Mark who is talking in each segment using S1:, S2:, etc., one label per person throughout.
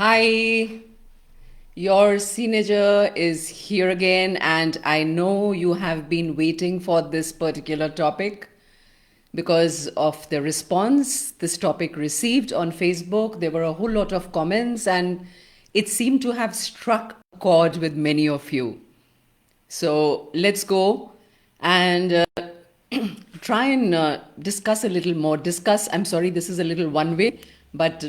S1: Hi, your teenager is here again, and I know you have been waiting for this particular topic because of the response this topic received on Facebook. There were a whole lot of comments, and it seemed to have struck a chord with many of you. So let's go and try and discuss a little more. I'm sorry, this is a little one way, but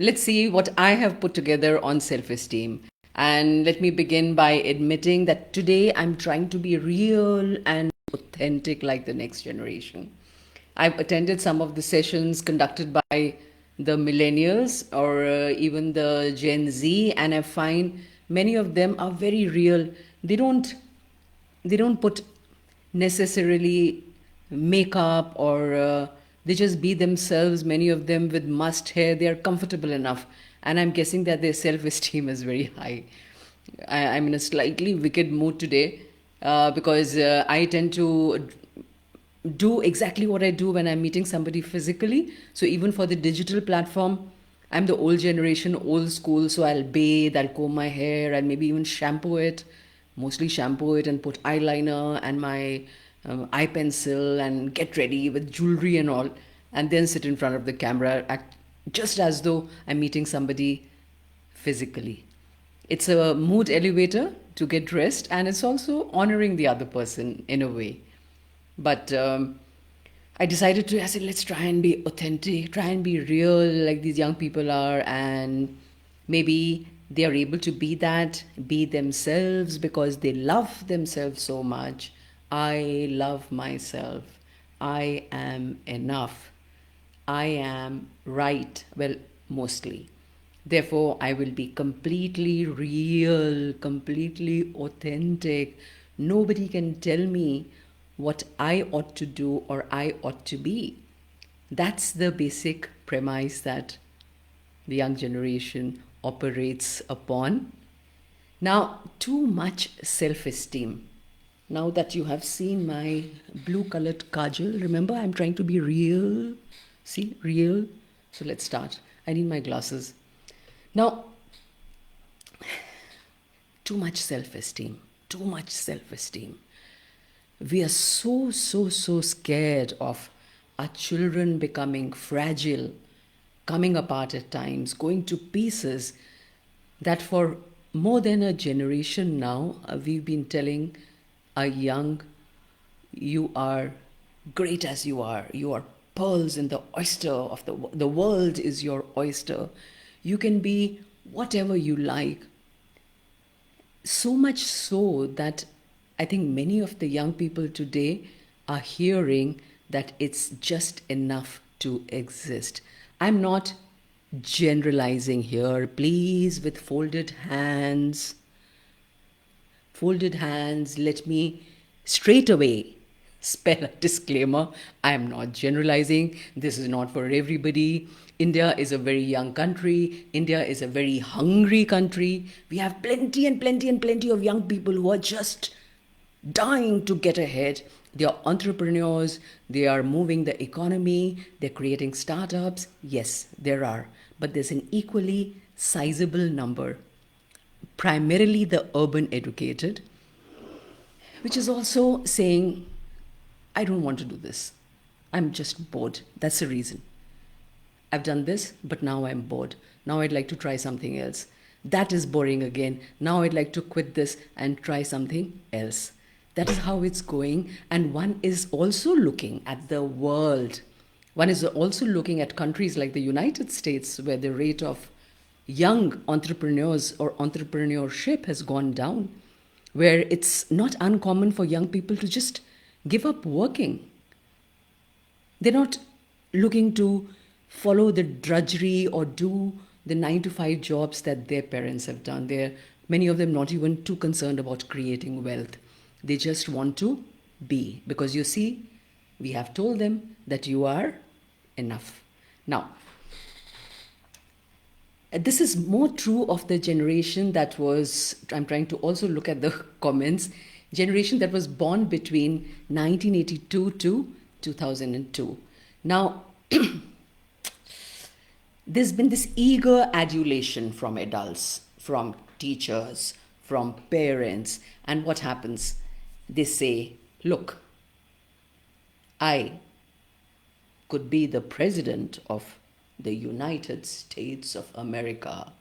S1: let's see what I have put together on self esteem. And let me begin by admitting that today I'm trying to be real and authentic like the next generation. I've attended some of the sessions conducted by the millennials or even the Gen Z, and I find many of them are very real. They don't they don't put necessarily makeup or they just be themselves. Many of them with must hair, they are comfortable enough, and I'm guessing that their self-esteem is very high. I'm in a slightly wicked mood today because I tend to do exactly what I do when I'm meeting somebody physically. So even for the digital platform, I'm the old generation, old school. So I'll bathe, I'll comb my hair, I'll maybe even shampoo it, mostly shampoo it and put eyeliner and my eye pencil and get ready with jewelry and all, and then sit in front of the camera, act just as though I'm meeting somebody physically. It's a mood elevator to get dressed, and it's also honoring the other person in a way. But I said, let's try and be authentic, try and be real like these young people are. And maybe they are able to be that, be themselves because they love themselves so much. I love myself. I am enough. I am right. Well, mostly. Therefore, I will be completely real, completely authentic. Nobody can tell me what I ought to do or I ought to be. That's the basic premise that the young generation operates upon. Now, too much self esteem. Now that you have seen my blue colored kajal, remember I'm trying to be real. See, real. So let's start. I need my glasses. Now, too much self esteem. Too much self esteem. We are so scared of our children becoming fragile, coming apart at times, going to pieces, that for more than a generation now, we've been telling a young, you are great as you are. You are pearls in the oyster of the world is your oyster. You can be whatever you like. So much so that I think many of the young people today are hearing that it's just enough to exist. I'm not generalizing here, please, with folded hands, let me straight away spell a disclaimer. I am not generalizing. This is not for everybody. India is a very young country. India is a very hungry country. We have plenty and plenty and plenty of young people who are just dying to get ahead. They are entrepreneurs, they are moving the economy, they're creating startups. Yes, there are. But there's an equally sizable number, primarily the urban educated, which is also saying, I don't want to do this. I'm just bored. That's the reason. I've done this, but now I'm bored. Now I'd like to try something else. That is boring again. Now I'd like to quit this and try something else. That is how it's going. And one is also looking at the world. One is also looking at countries like the United States, where the rate of young entrepreneurs or entrepreneurship has gone down, where it's not uncommon for young people to just give up working. They're not looking to follow the drudgery or do the 9 to 5 jobs that their parents have done. They're many of them not even too concerned about creating wealth. They just want to be, because you see, we have told them that you are enough. Now, this is more true of the generation that was, I'm trying to also look at the comments, generation that was born between 1982 to 2002. Now, there's been this eager adulation from adults, from teachers, from parents. And what happens? They say, look, I could be the president of the United States of America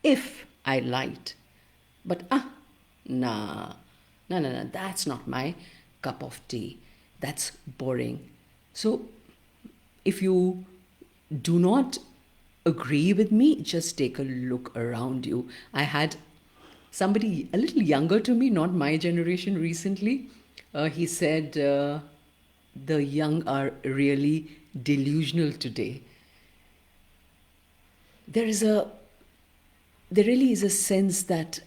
S1: if I liked. But nah, no, that's not my cup of tea. That's boring. So if you do not agree with me, just take a look around you. I had somebody a little younger to me, not my generation, recently. He said, the young are really delusional today. There is a there really is a sense that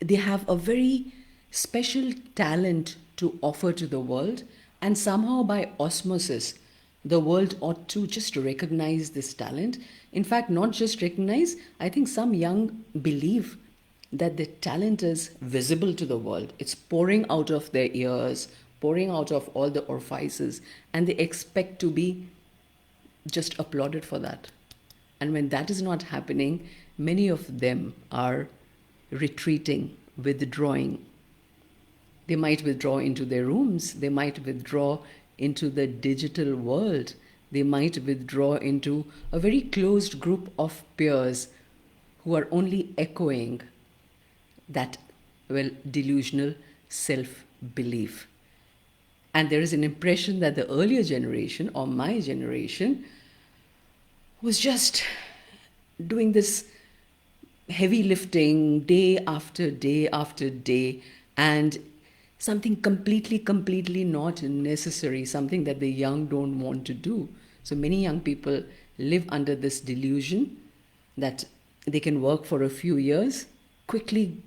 S1: they have a very special talent to offer to the world, and somehow by osmosis, the world ought to just recognize this talent. In fact, not just recognize, I think some young believe that the talent is visible to the world. It's pouring out of their ears, pouring out of all the orifices, and they expect to be just applauded for that. And when that is not happening, many of them are retreating, withdrawing. They might withdraw into their rooms, they might withdraw into the digital world, they might withdraw into a very closed group of peers who are only echoing that, well, delusional self belief. And there is an impression that the earlier generation, or my generation, was just doing this heavy lifting day after day after day, and something completely not necessary, something that the young don't want to do. So many young people live under this delusion that they can work for a few years, quickly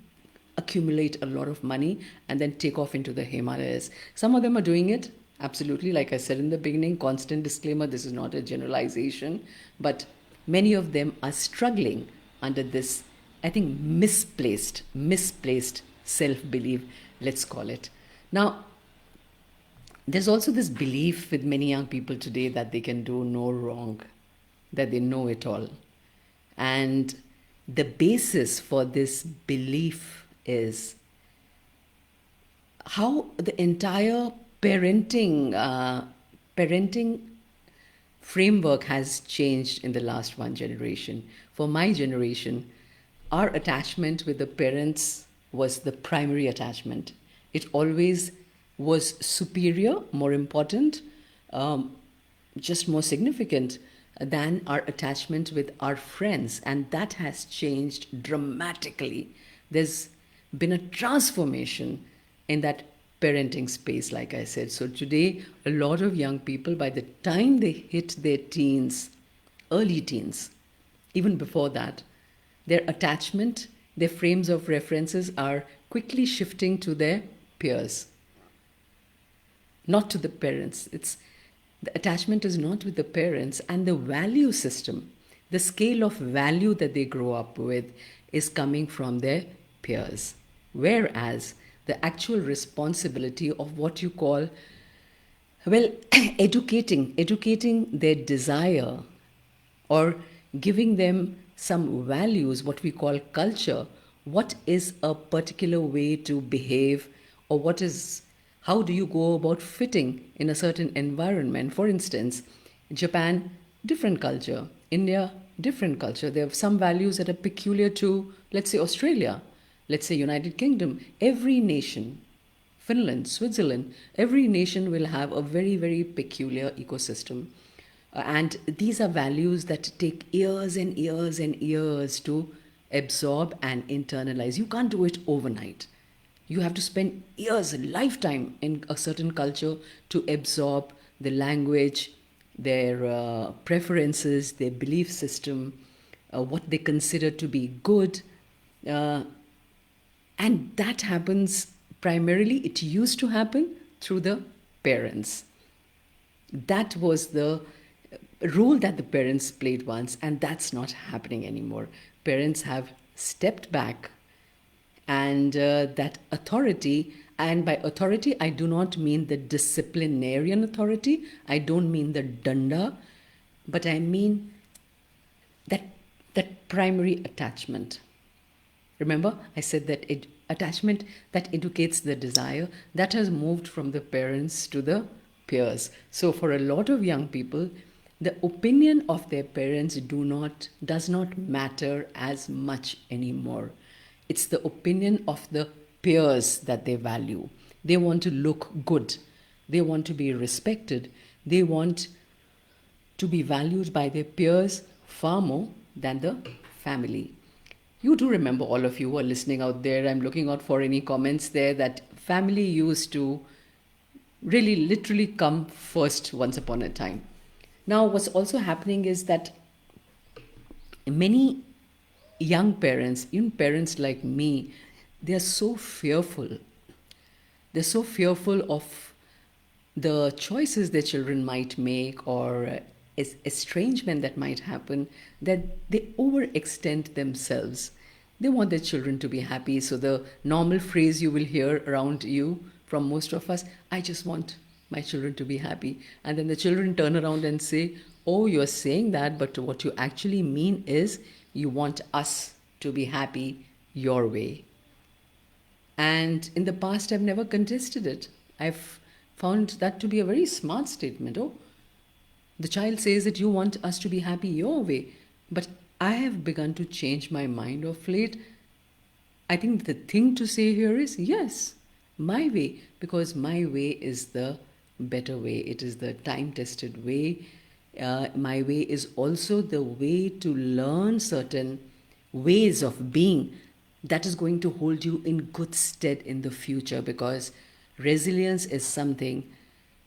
S1: accumulate a lot of money, and then take off into the Himalayas. Some of them are doing it, absolutely. Like I said in the beginning, constant disclaimer, this is not a generalization, but many of them are struggling under this, I think, misplaced self-belief, let's call it. Now, there's also this belief with many young people today that they can do no wrong, that they know it all. And the basis for this belief is how the entire parenting framework has changed in the last one generation. For my generation, our attachment with the parents was the primary attachment. It always was superior, more important, just more significant than our attachment with our friends. And that has changed dramatically. There's been a transformation in that parenting space, like I said. So today, a lot of young people, by the time they hit their teens, early teens, even before that, their attachment, their frames of references are quickly shifting to their peers, not to the parents. The attachment is not with the parents, and the value system, the scale of value that they grow up with is coming from their peers. Whereas the actual responsibility of what you call, well, educating their desire, or giving them some values, what we call culture, what is a particular way to behave, or how do you go about fitting in a certain environment. For instance, Japan, different culture. India, different culture. There are some values that are peculiar to, let's say, Australia, let's say United Kingdom. Every nation, Finland, Switzerland, every nation will have a very peculiar ecosystem. And these are values that take years and years and years to absorb and internalize. You can't do it overnight. You have to spend years, a lifetime in a certain culture to absorb the language, their preferences, their belief system, what they consider to be good. And that happens primarily, it used to happen through the parents. That was the role that the parents played once, and that's not happening anymore. Parents have stepped back, and that authority, and by authority I do not mean the disciplinarian authority, I don't mean the danda, but I mean that that primary attachment. Remember, I said that attachment that educates the desire that has moved from the parents to the peers. So for a lot of young people, the opinion of their parents does not matter as much anymore. It's the opinion of the peers that they value. They want to look good. They want to be respected. They want to be valued by their peers far more than the family. You do remember, all of you who are listening out there, I'm looking out for any comments there, that family used to really literally come first once upon a time. Now, what's also happening is that many young parents, even parents like me, they are so fearful. They're so fearful of the choices their children might make, or estrangement that might happen, that they overextend themselves. They want their children to be happy. So the normal phrase you will hear around you from most of us, I just want my children to be happy. And then the children turn around and say, oh, you're saying that, but what you actually mean is you want us to be happy your way. And in the past, I've never contested it. I've found that to be a very smart statement. Oh, the child says that you want us to be happy your way. But I have begun to change my mind of late. I think the thing to say here is yes, my way, because my way is the better way. It is the time tested way. My way is also the way to learn certain ways of being that is going to hold you in good stead in the future, because resilience is something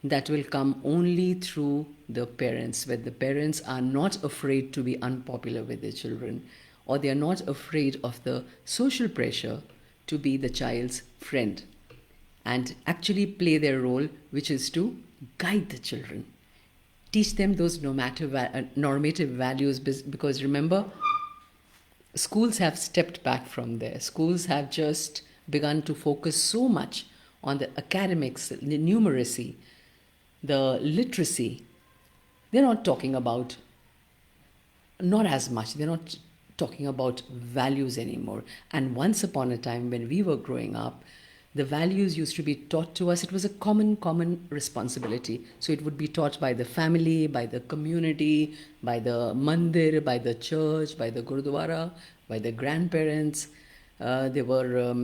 S1: that will come only through the parents, where the parents are not afraid to be unpopular with their children, or they are not afraid of the social pressure to be the child's friend and actually play their role, which is to guide the children. Teach them those normative values, because remember, schools have stepped back from there. Schools have just begun to focus so much on the academics, the numeracy, the literacy. They're not talking about, not as much, they're not talking about values anymore. And once upon a time, when we were growing up, the values used to be taught to us. It was a common responsibility. So it would be taught by the family, by the community, by the mandir, by the church, by the gurdwara, by the grandparents. There were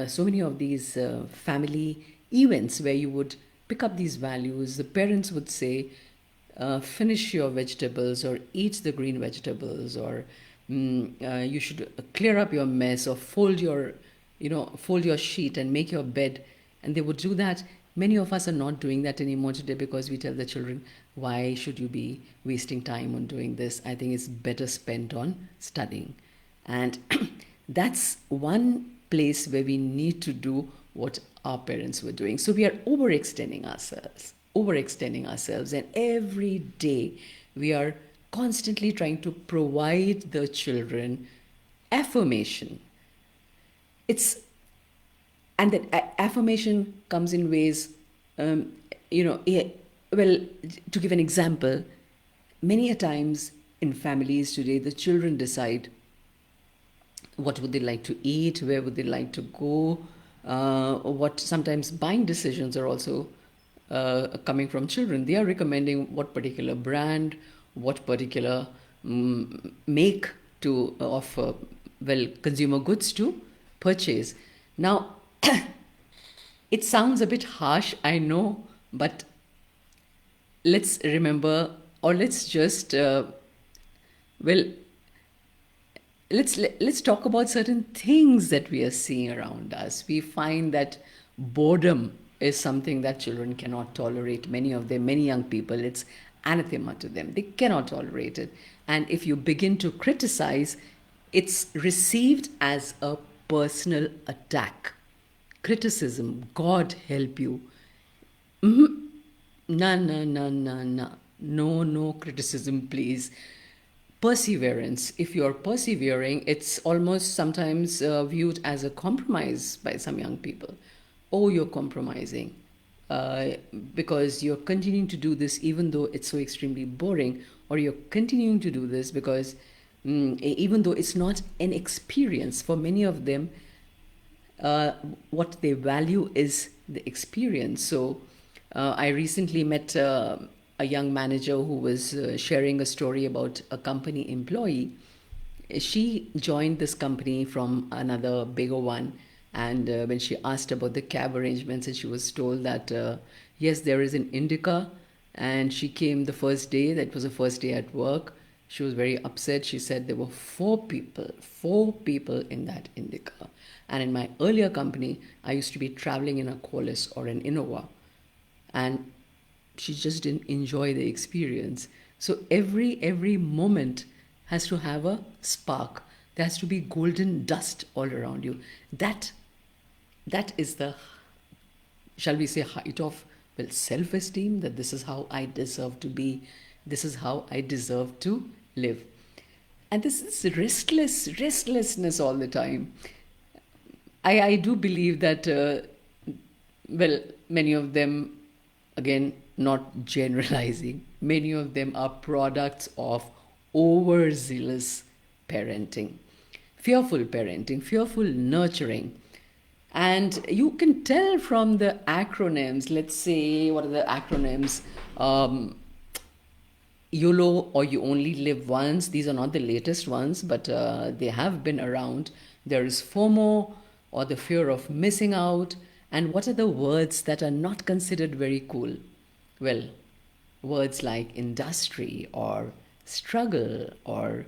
S1: so many of these family events where you would pick up these values. The parents would say, finish your vegetables, or eat the green vegetables, or you should clear up your mess, or fold your sheet and make your bed. And they would do that. Many of us are not doing that anymore today, because we tell the children, why should you be wasting time on doing this? I think it's better spent on studying. And that's one place where we need to do what our parents were doing. So we are overextending ourselves, and every day we are constantly trying to provide the children affirmation. It's and that affirmation comes in ways, well, to give an example, many a times in families today, the children decide what would they like to eat, where would they like to go, what sometimes buying decisions are also coming from children. They are recommending what particular brand, what particular make to of consumer goods to purchase. Now, it sounds a bit harsh, I know, but let's remember, or let's just let's talk about certain things that we are seeing around us. We find that boredom is something that children cannot tolerate. Many young people, it's anathema to them. They cannot tolerate it. And if you begin to criticize, it's received as a personal attack. Criticism, God help you. No, no, no, no, no. No criticism, please. Perseverance. If you're persevering, it's almost sometimes viewed as a compromise by some young people. Oh, you're compromising because you're continuing to do this even though it's so extremely boring, or you're continuing to do this because even though it's not an experience for many of them, uh, what they value is the experience. So, I recently met a young manager who was sharing a story about a company employee. She joined this company from another bigger one, and when she asked about the cab arrangements, and she was told that yes, there is an indica, and she came the first day. That was the first day at work. She was very upset. She said there were four people in that indica, and in my earlier company, I used to be traveling in a Qualis or an Innova, and she just didn't enjoy the experience. So every moment has to have a spark. There has to be golden dust all around you. That is the, shall we say, height of, well, self-esteem, that this is how I deserve to be, this is how I deserve to live. And this is restlessness all the time. I do believe that, well, many of them, again, not generalizing, many of them are products of overzealous parenting, fearful nurturing. And you can tell from the acronyms. Let's say, what are the acronyms? YOLO, or you only live once. These are not the latest ones, but they have been around. There is FOMO, or the fear of missing out. And what are the words that are not considered very cool? Well, words like industry or struggle or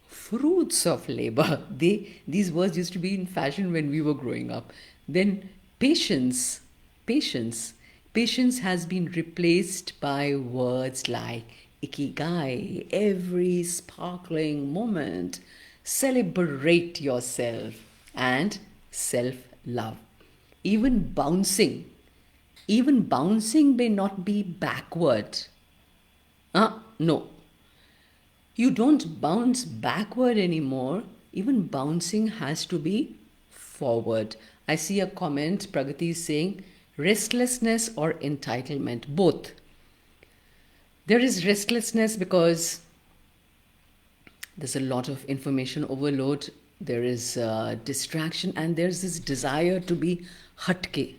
S1: fruits of labor. These words used to be in fashion when we were growing up. Then patience, patience. Patience has been replaced by words like ikigai, every sparkling moment, celebrate yourself, and self love. Even bouncing, even bouncing may not be backward. No, you don't bounce backward anymore. Even bouncing has to be forward. I see a comment, Pragati is saying restlessness or entitlement, both. There is restlessness because there's a lot of information overload, there is distraction, and there's this desire to be hatke.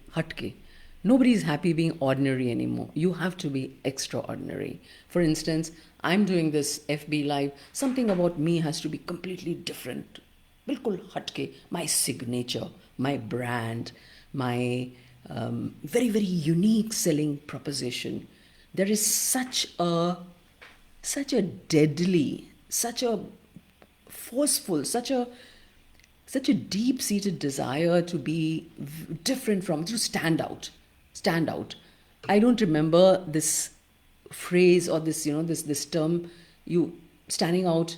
S1: Nobody is happy being ordinary anymore. You have to be extraordinary. For instance, I'm doing this FB live. Something about me has to be completely different. Bilkul hatke. My signature, my brand, my very unique selling proposition. There is such a deadly, such a forceful, such a deep-seated desire to be different from, to stand out. I don't remember this phrase or this, this term, you standing out,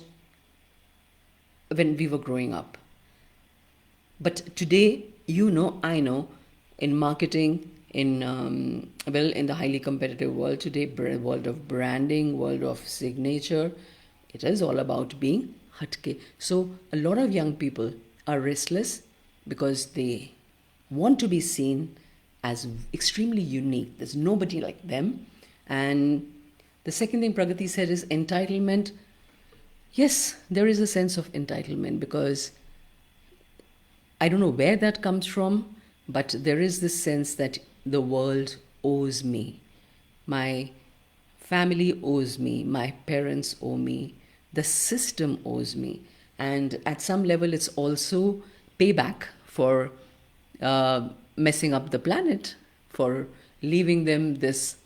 S1: when we were growing up. But today, I know, in marketing, in the highly competitive world today, world of branding, world of signature, it is all about being hatke. So a lot of young people are restless because they want to be seen as extremely unique. There's nobody like them. And the second thing Pragati said is entitlement. Yes, there is a sense of entitlement because I don't know where that comes from, but there is this sense that the world owes me. My family owes me. My parents owe me. The system owes me. And at some level, it's also payback for messing up the planet, for leaving them this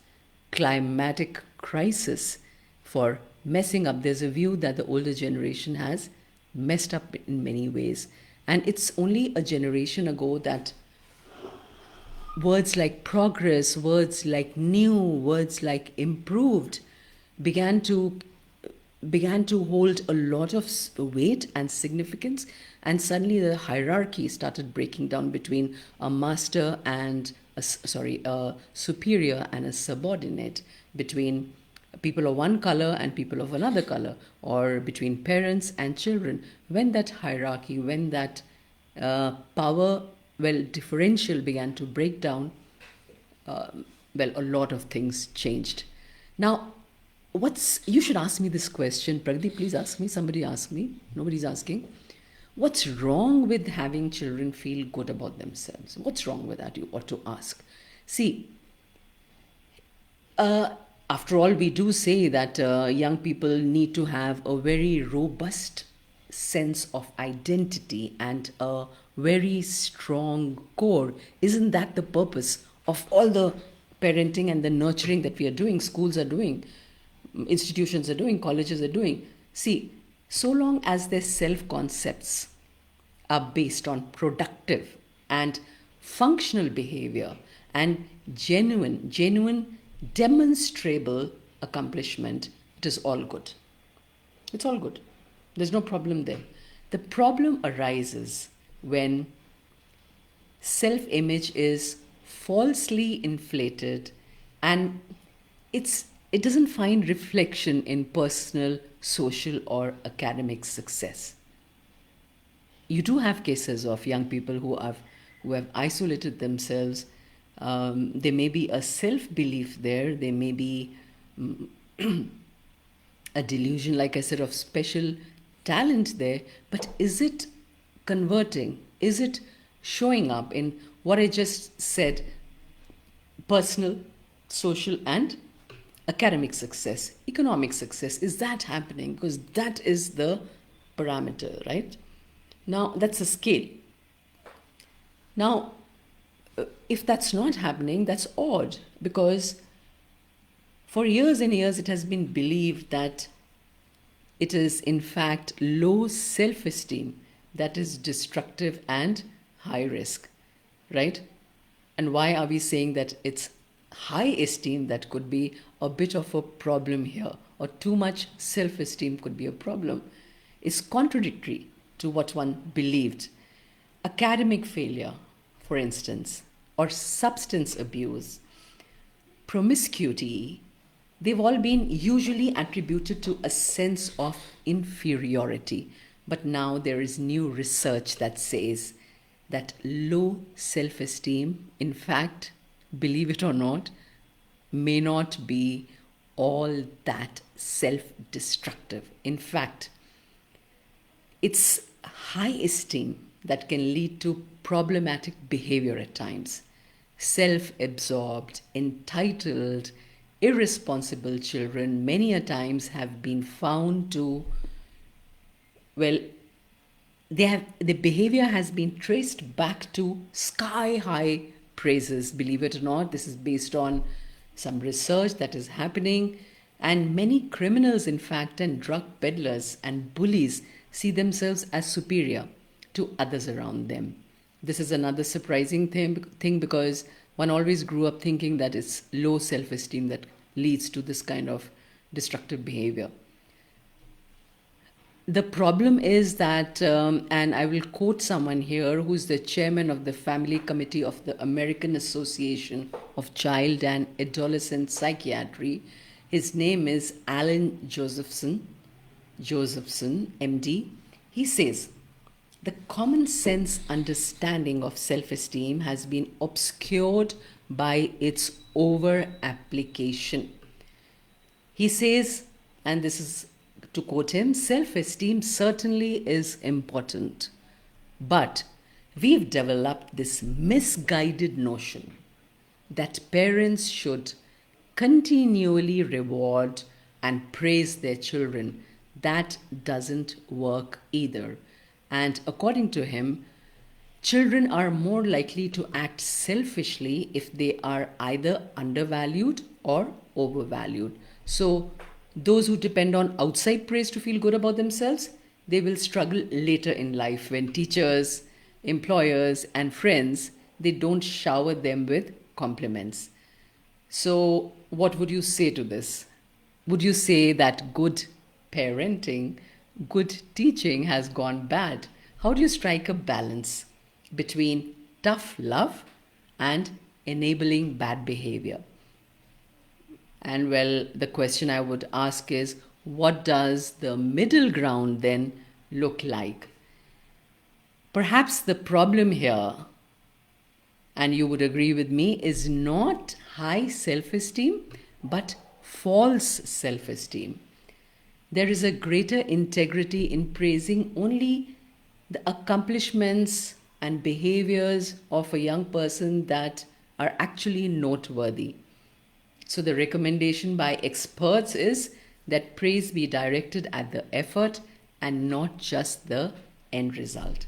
S1: climatic crisis, for messing up. There's a view that the older generation has messed up in many ways. And it's only a generation ago that words like progress, words like new, words like improved began to hold a lot of weight and significance, and suddenly the hierarchy started breaking down between a master and a superior and a subordinate, between people of one color and people of another color, or between parents and children. When that hierarchy, when that power, differential began to break down, a lot of things changed. Now, You should ask me this question, Pragati, please ask me. Somebody ask me. Nobody's asking. What's wrong with having children feel good about themselves? What's wrong with that? You ought to ask. See, uh, after all, we do say that young people need to have a very robust sense of identity and a very strong core. Isn't that the purpose of all the parenting and the nurturing that we are doing, schools are doing, institutions are doing, colleges are doing? See, so long as their self concepts are based on productive and functional behavior and genuine, demonstrable accomplishment, it is all good. It's all good. There's no problem there. The problem arises when self image is falsely inflated and it doesn't find reflection in personal, social, or academic success. You do have cases of young people who have isolated themselves. There may be a self belief there. There may be a delusion, like I said, of special talent there. But is it converting? Is it showing up in what I just said? Personal, social, and academic success, economic success. Is that happening? Because that is the parameter, right? Now, that's a scale. Now, if that's not happening, that's odd, because for years and years it has been believed that it is in fact low self esteem that is destructive and high risk, right? And why are we saying that it's high esteem that could be a bit of a problem here, or too much self esteem could be a problem? It's contradictory to what one believed. Academic failure, for instance, or substance abuse, promiscuity, they've all been usually attributed to a sense of inferiority. But now there is new research that says that low self esteem, in fact, believe it or not, may not be all that self destructive. In fact, it's high esteem that can lead to problematic behavior at times. Self absorbed, entitled, irresponsible children many a times have been found to, well, the behavior has been traced back to sky high praises. Believe it or not, this is based on some research that is happening. And many criminals, in fact, and drug peddlers and bullies see themselves as superior to others around them. This is another surprising thing because one always grew up thinking that it's low self esteem that leads to this kind of destructive behavior. The problem is that, and I will quote someone here who's the chairman of the Family Committee of the American Association of Child and Adolescent Psychiatry. His name is Alan Josephson, MD. He says, the common sense understanding of self esteem has been obscured by its over application. He says, and this is to quote him, self esteem certainly is important, but we've developed this misguided notion that parents should continually reward and praise their children. That doesn't work either. And according to him, children are more likely to act selfishly if they are either undervalued or overvalued. So, those who depend on outside praise to feel good about themselves, they will struggle later in life when teachers, employers, and friends, they don't shower them with compliments. So, what would you say to this? Would you say that good parenting, good teaching has gone bad? How do you strike a balance between tough love and enabling bad behavior? And well, the question I would ask is, what does the middle ground then look like? Perhaps the problem here, and you would agree with me, is not high self esteem, but false self esteem. There is a greater integrity in praising only the accomplishments and behaviors of a young person that are actually noteworthy. So, the recommendation by experts is that praise be directed at the effort and not just the end result.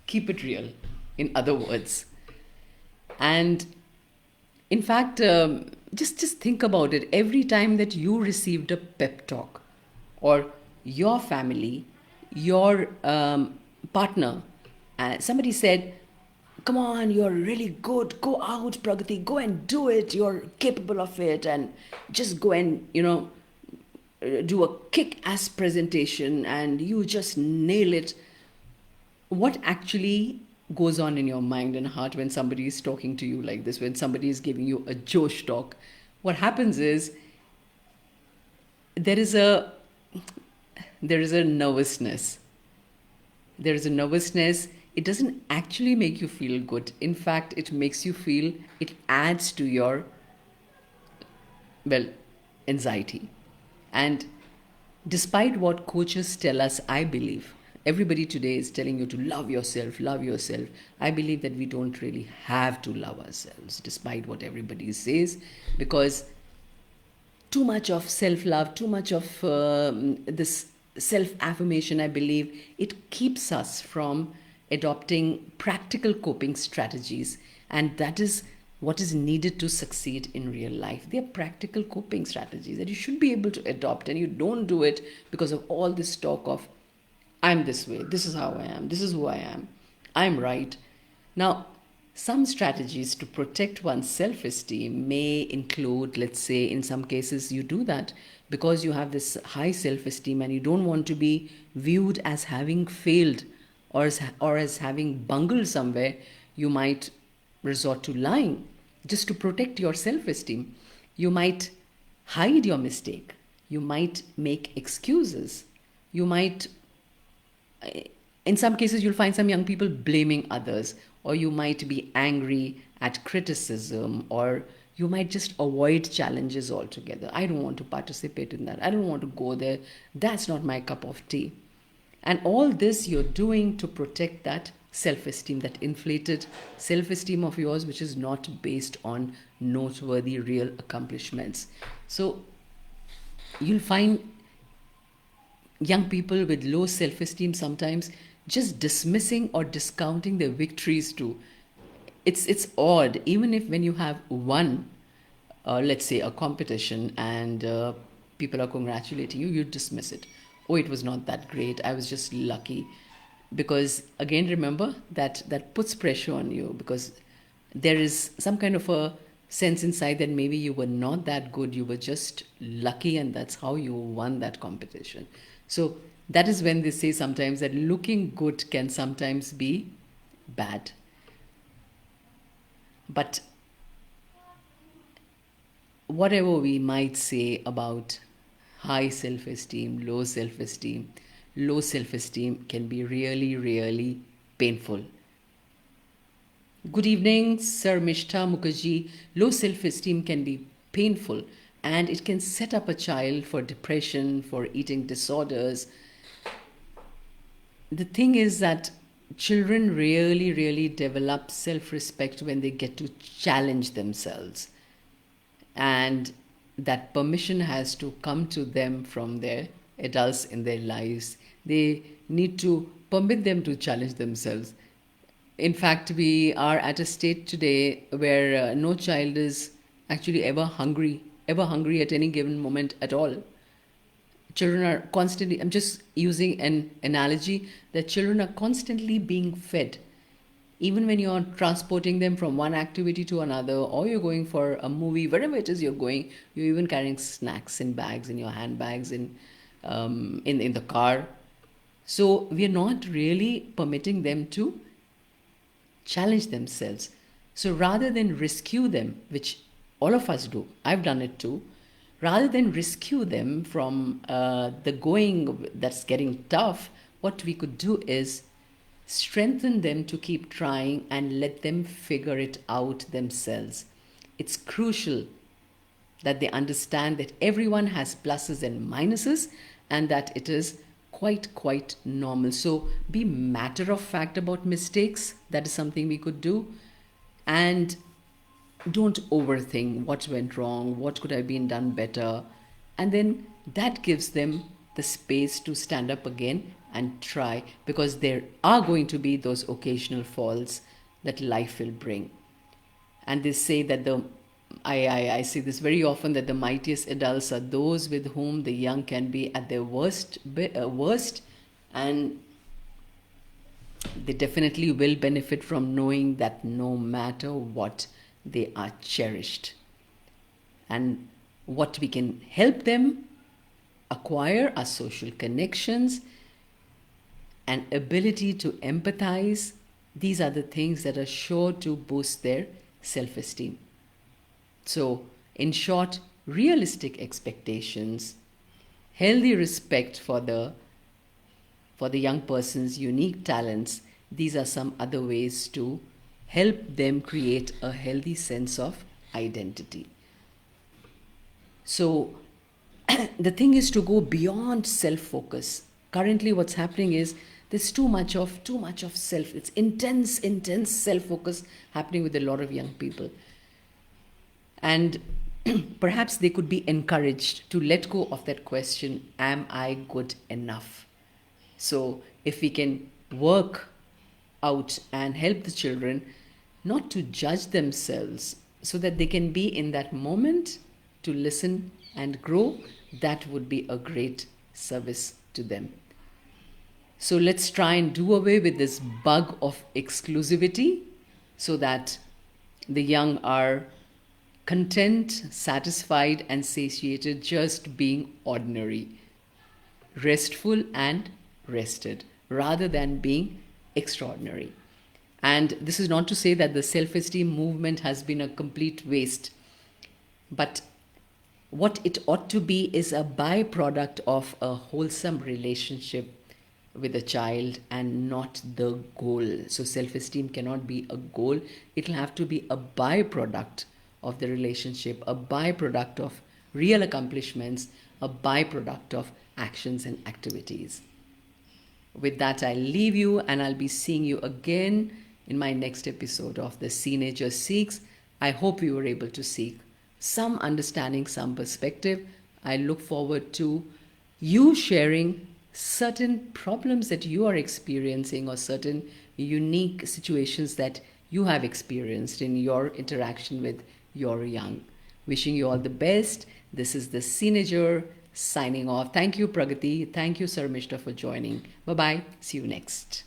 S1: Keep it real, in other words. And in fact, just think about it. Every time that you received a pep talk, or your family, your partner, somebody said, "Come on, you're really good. Go out, Pragati. Go and do it. You're capable of it, and just go and do a kick-ass presentation, and you just nail it." What actually goes on in your mind and heart when somebody is talking to you like this, when somebody is giving you a Josh talk? What happens is there is a there is a nervousness. There is a nervousness. It doesn't actually make you feel good. In fact, it makes you feel, it adds to your, well, anxiety. And despite what coaches tell us, I believe everybody today is telling you to love yourself, love yourself. I believe that we don't really have to love ourselves, despite what everybody says, because too much of self love, too much of this self affirmation, I believe, it keeps us from adopting practical coping strategies. And that is what is needed to succeed in real life. They are practical coping strategies that you should be able to adopt, and you don't do it because of all this talk of, "I'm this way, this is how I am, this is who I am, I'm right." Now, some strategies to protect one's self esteem may include, let's say, in some cases, you do that because you have this high self esteem and you don't want to be viewed as having failed, or as having bungled somewhere. You might resort to lying just to protect your self esteem. You might hide your mistake. You might make excuses. You might, in some cases, you'll find some young people blaming others, or you might be angry at criticism, or you might just avoid challenges altogether. "I don't want to participate in that. I don't want to go there. That's not my cup of tea." And all this you're doing to protect that self esteem, that inflated self esteem of yours, which is not based on noteworthy real accomplishments. So you'll find young people with low self esteem sometimes just dismissing or discounting their victories too. It's odd, even if when you have won, let's say, a competition, and people are congratulating you, you dismiss it. "Oh, it was not that great. I was just lucky." Because again, remember that puts pressure on you, because there is some kind of a sense inside that maybe you were not that good, you were just lucky, and that's how you won that competition. So that is when they say sometimes that looking good can sometimes be bad. But whatever we might say about high self esteem, low self esteem can be really, really painful. Good evening, Sir Mishta Mukherjee. Low self esteem can be painful, and it can set up a child for depression, for eating disorders. The thing is that children really, really develop self respect when they get to challenge themselves. And that permission has to come to them from their adults in their lives. They need to permit them to challenge themselves. In fact, we are at a state today where no child is actually ever hungry at any given moment at all. Children are constantly, I'm just using an analogy, that children are constantly being fed. Even when you're transporting them from one activity to another, or you're going for a movie, wherever it is you're going, you're even carrying snacks in bags, in your handbags, in the car. So we're not really permitting them to challenge themselves. So rather than rescue them, which all of us do, I've done it too, rather than rescue them from the going that's getting tough, what we could do is strengthen them to keep trying and let them figure it out themselves. It's crucial that they understand that everyone has pluses and minuses and that it is quite normal. So be matter of fact about mistakes. That is something we could do. And don't overthink what went wrong, what could have been done better. And then that gives them the space to stand up again and try, because there are going to be those occasional falls that life will bring. And they say that I see this very often, that the mightiest adults are those with whom the young can be at their worst, and they definitely will benefit from knowing that no matter what, they are cherished. And what we can help them acquire are social connections and ability to empathize. These are the things that are sure to boost their self-esteem. So, in short, realistic expectations, healthy respect for the young person's unique talents. These are some other ways to help them create a healthy sense of identity. So, the thing is to go beyond self-focus. Currently, what's happening is there's too much of self. It's intense self-focus happening with a lot of young people. And perhaps they could be encouraged to let go of that question, am I good enough? So if we can work out and help the children not to judge themselves so that they can be in that moment to listen and grow, that would be a great service to them. So let's try and do away with this bug of exclusivity so that the young are content, satisfied, and satiated just being ordinary, restful and rested, rather than being extraordinary. And this is not to say that the self-esteem movement has been a complete waste, but what it ought to be is a byproduct of a wholesome relationship with a child and not the goal. So self-esteem cannot be a goal. It'll have to be a byproduct of the relationship, a byproduct of real accomplishments, a byproduct of actions and activities. With that, I leave you, and I'll be seeing you again in my next episode of The Teenager Seeks. I hope you were able to seek some understanding, some perspective. I look forward to you sharing certain problems that you are experiencing or certain unique situations that you have experienced in your interaction with your young. Wishing you all the best. This is the Teenager signing off. Thank you, Pragati. Thank you, Sir Mishta, for joining. Bye-bye. See you next.